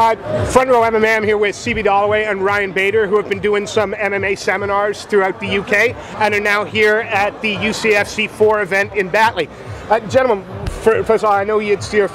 Front Row MMA, I'm here with Dollaway and Ryan Bader, who have been doing some MMA seminars throughout the UK and are now here at the UCFC 4 event in Batley. Gentlemen, first of all, I know it's your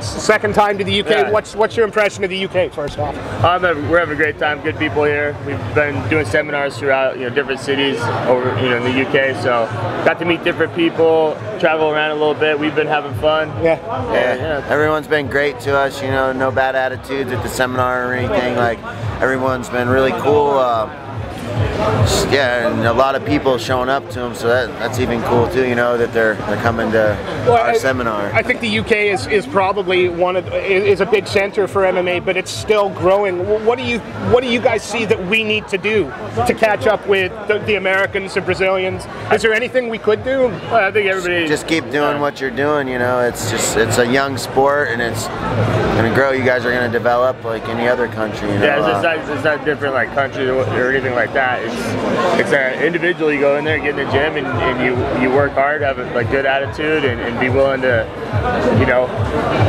second time to the UK. Yeah. What's your impression of the UK, first off? We're having a great time. Good people here. We've been doing seminars throughout, different cities over, in the UK. So got to meet different people, travel around a little bit. We've been having fun. Yeah. Everyone's been great to us. No bad attitudes at the seminar or anything. Like, everyone's been really cool. Yeah, and a lot of people showing up to them, so that's even cool too. That they're coming to our seminar. I think the UK is probably is a big center for MMA, but it's still growing. What do you guys see that we need to do to catch up with the Americans, the Brazilians? Is there anything we could do? Well, I think everybody just keep doing what you're doing. It's a young sport and it's going to grow. You guys are going to develop like any other country. Yeah, it's not different like country or anything like that. It's an individual. You go in there, get in the gym, and you work hard, have a good attitude, and be willing to,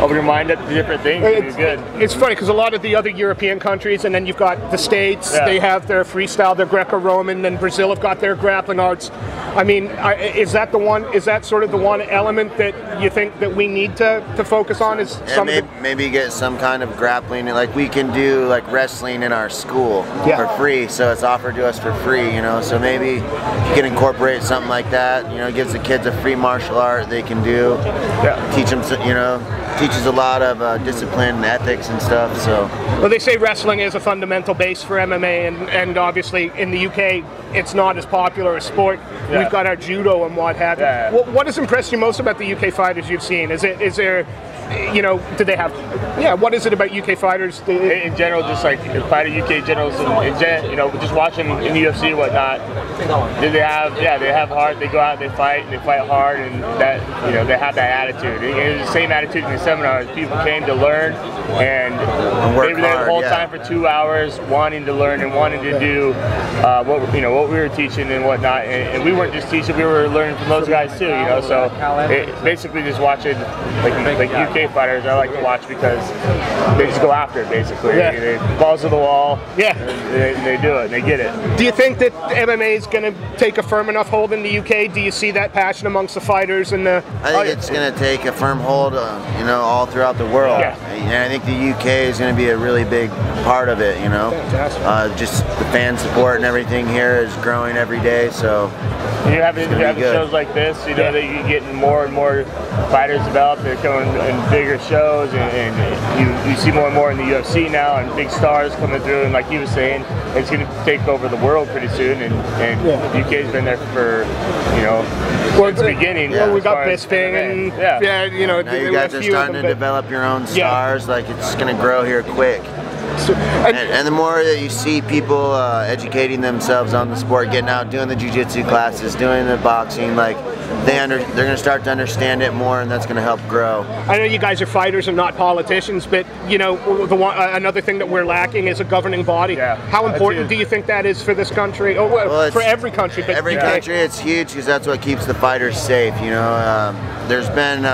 open your mind up to different things. It's good. It's funny because a lot of the other European countries, and then you've got the States. Yeah. They have their freestyle, their Greco-Roman, and Brazil have got their grappling arts. I mean, is that sort of the one element that you think that we need to focus on? Is maybe get some kind of grappling, like we can do like wrestling in our school for free, so it's offered to us for free, so maybe you can incorporate something like that. It gives the kids a free martial art they can do. Teach them, teaches a lot of discipline and ethics and stuff. So, well, they say wrestling is a fundamental base for MMA, and obviously in the UK it's not as popular a sport. We've got our judo and what have you. What has impressed you most about the UK fighters you've seen? Is there do they have? What is it about UK fighters? In general, just like fighting UK generals, just watching in the UFC and whatnot. They have heart. They go out, they fight hard, and that they have that attitude. It was the same attitude in the seminars. People came to learn, and they were there the whole time for 2 hours, wanting to learn and wanting to do what we were teaching and whatnot. And we weren't just teaching; we were learning from those guys too. So basically, just watching like UK fighters I like to watch because they just go after it basically. They balls to the wall. They do it. They get it. Do you think that MMA is going to take a firm enough hold in the UK? Do you see that passion amongst the fighters and the? I think it's going to take a firm hold, all throughout the world. And I think the UK is going to be a really big part of it. Fantastic. Just the fan support and everything here is growing every day. So you have shows like this. That you're getting more and more fighters developed. They're coming in bigger shows, and you see more and more in the UFC now, and big stars coming through. And like you were saying, it's going to take over the world pretty soon. And the UK's been there for since the beginning. We got Bisping, and now you guys are starting to develop your own stars. Like, it's going to grow here quick. And the more that you see people educating themselves on the sport, getting out, doing the jiu-jitsu classes, doing the boxing, like they're going to start to understand it more, and that's going to help grow. I know you guys are fighters and not politicians, but another thing that we're lacking is a governing body. How important do you think that is for this country? For every country. But every country, it's huge because that's what keeps the fighters safe. There's been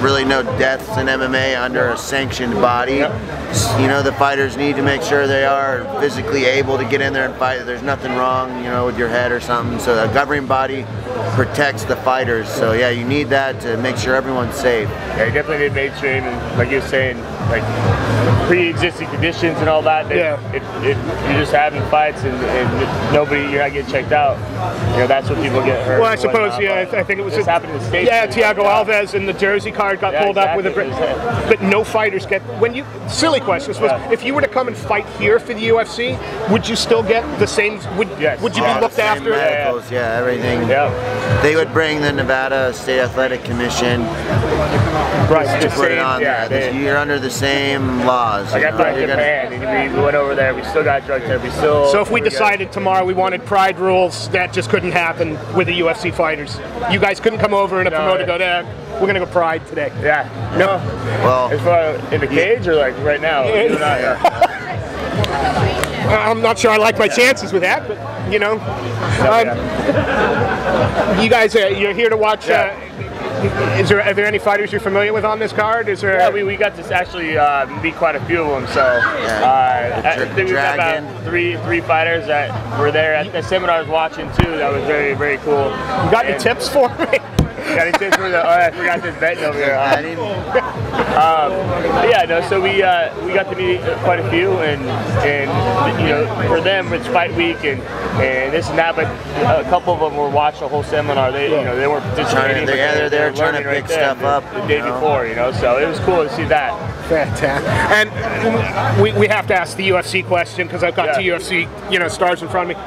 really no deaths in MMA under a sanctioned body. The fighters need to make sure they are physically able to get in there and fight. There's nothing wrong, with your head or something. So the governing body protects the fighters. So yeah, you need that to make sure everyone's safe. Yeah, you definitely need mainstream, and like you were saying, like pre-existing conditions and all that. If you're just having fights and you're not getting checked out, that's when people get hurt. Well, I suppose, I think it was happened in the States. Thiago Alves in the Jersey card got pulled up with a but no fighters get. Silly question, if you were to come and fight here for the UFC, would you still get the same? Would you be looked after? Medicals, everything. They would bring the Nevada State Athletic Commission to put it on there. You're under the same laws. Like I thought in Japan, and we went over there. We still got drug test. So if we decided tomorrow we wanted pride rules, that just couldn't happen with the UFC fighters. You guys couldn't come over and a promoter go down. We're gonna go pride today. No. Well, as far in the cage or like right now? I'm not sure I like my chances with that, but you guys, you're here to watch Are there any fighters you're familiar with on this card? Is there? Yeah, we got to actually meet quite a few of them. So I think we've got about three fighters that were there at the seminars watching too. That was very, very cool. You got any tips for me? Got any tips for the? Oh, I forgot this betting over here. Yeah, no. So we got to meet quite a few, and you know, for them it's fight week and this and that. But a couple of them were watching the whole seminar. They you know, they weren't participating. They're there trying to pick stuff up the day before. You know, so it was cool to see that. Fantastic. And we have to ask the UFC question because I've got two UFC stars in front of me.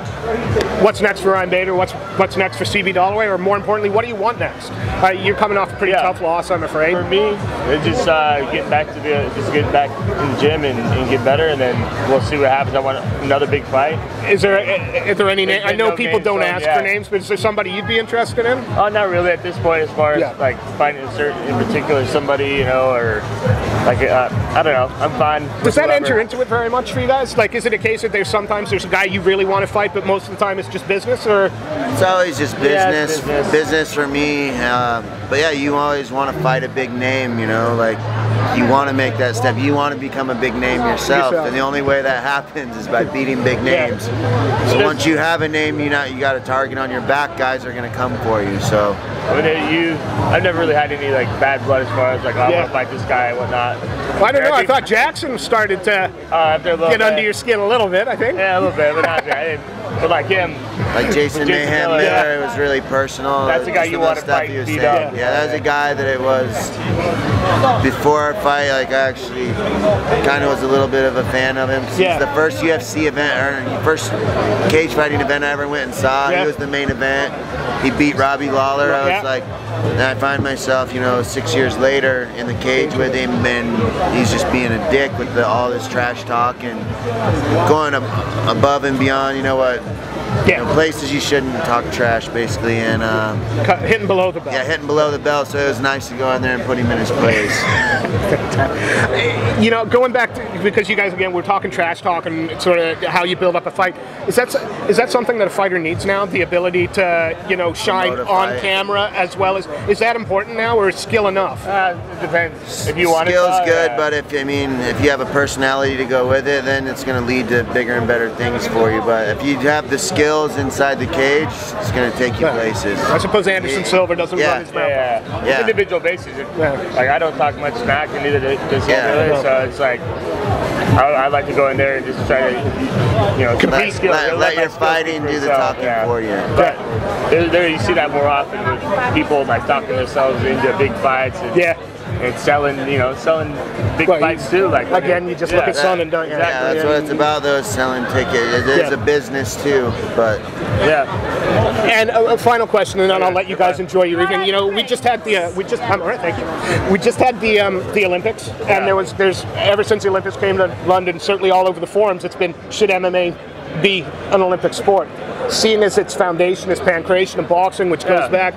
What's next for Ryan Bader? What's next for CB Dollaway? Or more importantly, what do you want next? You're coming off a pretty tough loss, I'm afraid. For me, it's just getting back in the gym and get better, and then we'll see what happens. I want another big fight. Is there any name? I know people don't ask for names, but is there somebody you'd be interested in? Oh, not really at this point. As far as like finding in particular somebody, or like I don't know. I'm fine. Does that enter into it very much for you guys? Like, is it a case that sometimes there's a guy you really want to fight, but most of the time it's just business, or? It's always just business. Yeah, business for me. But yeah, you always want to fight a big name. Like you want to make that step. You want to become a big name yourself, and the only way that happens is by beating big names. So once you have a name, you got a target on your back. Guys are going to come for you. So. I've never really had any like bad blood as far as like I want to fight this guy and whatnot. Well, I don't know. I thought Jackson started to get under your skin a little bit. I think. Yeah, a little bit, but not bad. But like him, like Jason Mayhem Miller, it was really personal. That's the guy you want to fight. Yeah, that was a guy that it was before our fight. Like I actually kind of was a little bit of a fan of him. He's the first UFC event or first cage fighting event I ever went and saw. He was the main event. He beat Robbie Lawler. I was like, and I find myself, 6 years later in the cage with him, and he's just being a dick with all this trash talk and going above and beyond. You know what? Places you shouldn't talk trash, basically, and hitting below the belt. Yeah, hitting below the belt. So it was nice to go in there and put him in his place. Going back to, because you guys again, we're talking trash talk and sort of how you build up a fight. Is that something that a fighter needs now? The ability to shine on camera as well as is that important now, or is skill enough? It depends. If you want it. Skill's good, but if you have a personality to go with it, then it's going to lead to bigger and better things for you. But if you have the skills inside the cage, it's going to take you places. I suppose Anderson Silva doesn't run his mouth. It's individual basis. Like I don't talk much smack, and neither does he really. So it's like I like to go in there and just try to compete. Let your fighting do the talking for you. But there you see that more often with people like talking themselves into big fights. And selling big fights too. Like again, you just look at Sonnen, don't you? Yeah, that's what it's about. Those selling tickets. It is a business too, but And a final question, and then I'll let you guys enjoy your evening. We just had I'm all right, thank you. We just had the Olympics, and there's ever since the Olympics came to London, certainly all over the forums, it's been should MMA be an Olympic sport? Seeing as its foundation is pancration and boxing, which goes back,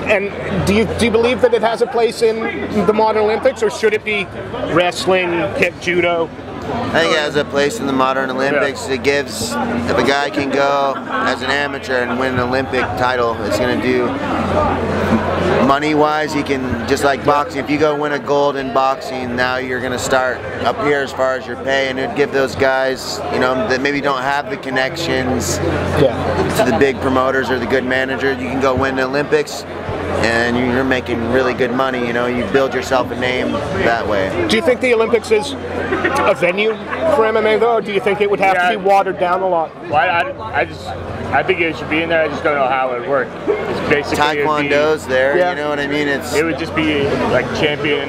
and do you believe that it has a place in the modern Olympics, or should it be wrestling, kick, judo? I think it has a place in the modern Olympics. It gives, if a guy can go as an amateur and win an Olympic title, it's going to do money-wise. He can, just like boxing, if you go win a gold in boxing, now you're going to start up here as far as your pay, and it'd give those guys, that maybe don't have the connections to the big promoters or the good manager. You can go win the Olympics, and you're making really good money. You build yourself a name that way. Do you think the Olympics is a venue for MMA though, or do you think it would have to be watered down a lot? Well, I think it should be in there. I just don't know how it would work. It's basically Taekwondo's there. You know what I mean? It would just be like champion.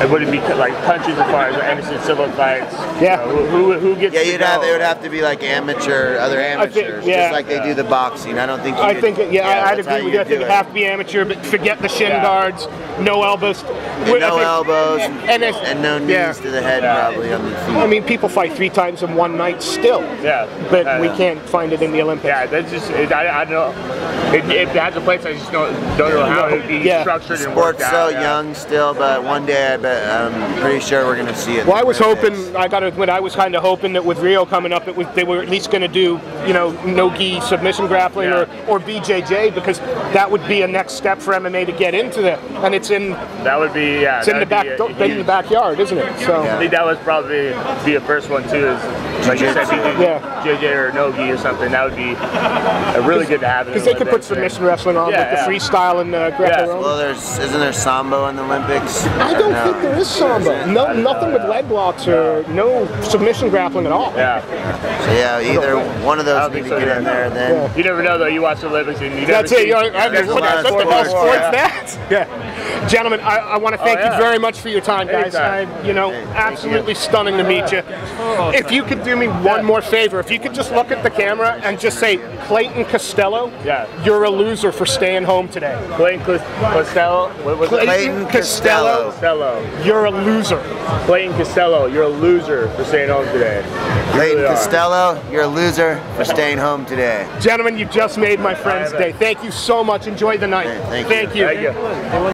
It wouldn't be like countries as far as Anderson Silva fights. Who gets? Yeah, it would have to be like other amateurs, just like they do the boxing. I don't think. I'd agree with you. I think it'd have to be amateur, but forget the shin guards, no elbows. no elbows and no knees to the head probably on the feet. I mean, people fight 3 times in one night still. Yeah. But we can't find it in the Olympics. Yeah, that's just, I don't know. It has a place, I just don't know how it would be structured and worked out. Sport's so young still, but one day I'm pretty sure we're going to see it. Well, I was hoping, I got to admit, I was kind of hoping that with Rio coming up, they were at least going to do, you know, no-gi submission grappling or BJJ, because that would be a next step for MMA to get into that. And it's in that would be it's in the backyard, isn't it? So I think that would probably be a first one too. Is like you said, BJJ or no-gi or something. That would be really good to have. Because they could put submission wrestling on with the freestyle and Greco-Roman. Well, isn't there Sambo in the Olympics? I don't think there is Sambo. No, nothing with leg blocks or no submission grappling at all. Yeah. So yeah, either one of those need to get in there. Then you never know though. You watch the Olympics and you never that's it. That's the best sports. Yeah. Gentlemen, I want to thank you very much for your time, guys. You know, absolutely stunning to meet you. If you could do me one more favor, if you could just look at the camera and just say, Clayton Costello, you're a loser for staying home today. Clayton Costello? Clayton Costello, you're a loser. Clayton Costello, you're a loser for staying home today. Clayton Costello, you're a loser for staying home today. Gentlemen, you just made my friend's day. Thank you so much. Enjoy the night. Thank you. Thank you.